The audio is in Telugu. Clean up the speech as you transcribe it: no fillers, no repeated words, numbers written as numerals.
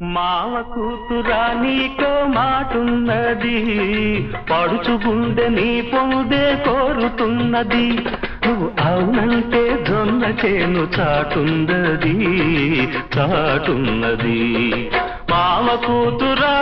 మావ కూతురా నీకో మాటున్నది, పడుచు గుండె నీ పొందే కోరుతున్నది. నువ్వు అవునంటే జొన్న చేను చాటున్నది చాటున్నది. మావ కూతురా